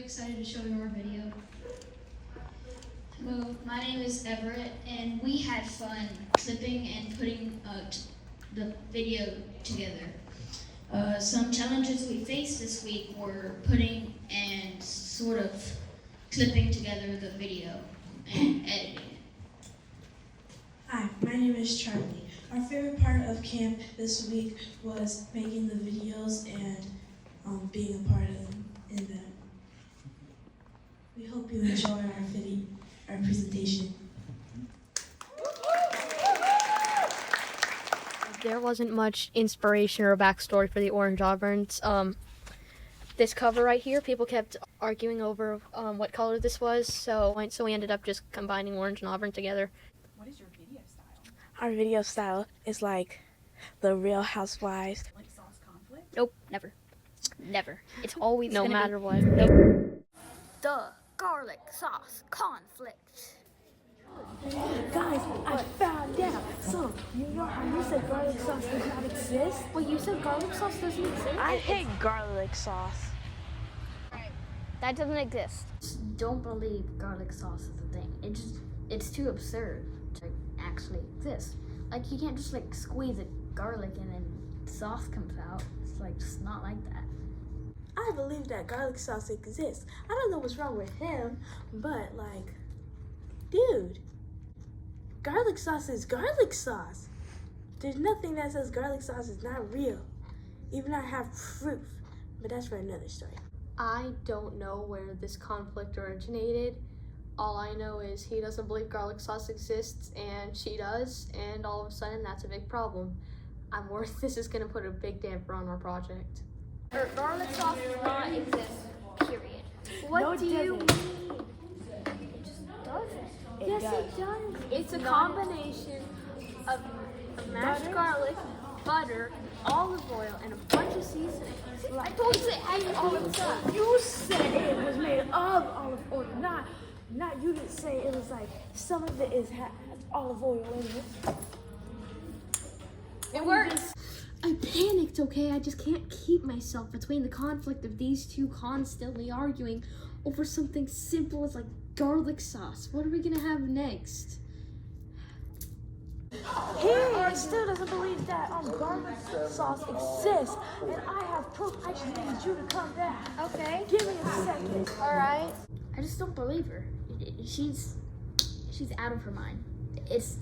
excited to show you our video. Hello, my name is Everett, and we had fun clipping and putting the video together. Some challenges we faced this week were putting and sort of clipping together the video and editing it. Hi, my name is Charlie. Our favorite part of camp this week was making the videos and being a part of them in them. We hope you enjoy our presentation. There wasn't much inspiration or backstory for the Orange Auburns. This cover right here, people kept arguing over what color this was, so we ended up just combining Orange and Auburn together. What is your video style? Our video style is like the Real Housewives. Like sauce conflict? Nope, never. Never. It's always no matter what. The garlic sauce conflict. Guys, I found out. So, you know how you said garlic sauce does not exist? Wait, you said garlic sauce doesn't exist? I hate garlic sauce. That doesn't exist. Don't believe garlic sauce is a thing. It's too absurd to actually exist. Like, you can't just like squeeze a garlic and then sauce comes out. It's like just not like that. I believe that garlic sauce exists. I don't know what's wrong with him, but like, dude, garlic sauce is garlic sauce. There's nothing that says garlic sauce is not real. Even I have proof, but that's for another story. I don't know where this conflict originated. All I know is he doesn't believe garlic sauce exists and she does, and all of a sudden that's a big problem. I'm worried this is gonna put a big damper on our project. Garlic sauce does not exist, period. What do you mean? It just doesn't. Yes, it does. It's a combination of mashed garlic, butter, olive oil, and a bunch of seasonings. I told you it had olive sauce. You said it was made of olive oil, not you didn't say it was like some of it has olive oil in it. It works. I panicked, okay? I just can't keep myself between the conflict of these two constantly arguing over something simple as like garlic sauce. What are we gonna have next? He still doesn't believe that garlic sauce exists, and I have proof. I just need you to come back. Okay. Give me a second. All right. I just don't believe her. She's out of her mind. It's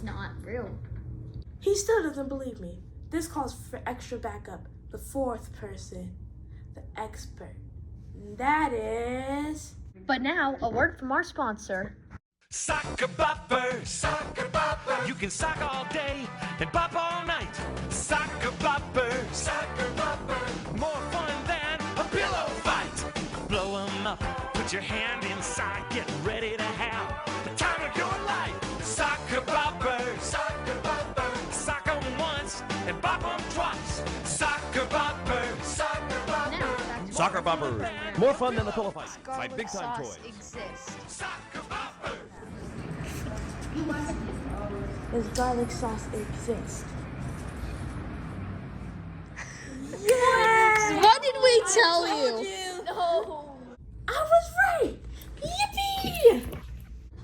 not real. He still doesn't believe me. This calls for extra backup. The fourth person, the expert. That is... But now, a word from our sponsor. Soccer boppers, soccer boppers. You can sock all day and bop all night. Soccer boppers, soccer boppers. More fun than a pillow fight. Blow 'em up, put your hand inside, get ready to have the time of your life. Soccer boppers, soccer boppers. Sock 'em once and bop 'em twice. Soccer boppers, soccer boppers. Soccer boppers, more fun than a pillow fight. By Big Time Toys. Exists. Soccer boppers. Does garlic sauce exist? Yes! What did we tell you? No. I was right! Yippee!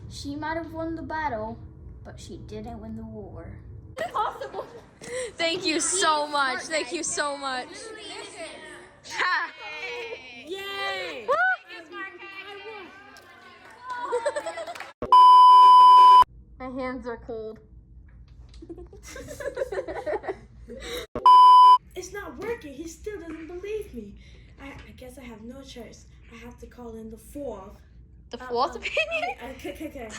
She might have won the battle, but she didn't win the war. Impossible. Thank you so much. Thank you so much. Ha! Yay! My hands are cold. It's not working. He still doesn't believe me. I guess I have no choice. I have to call in the fourth. The fourth opinion? Okay.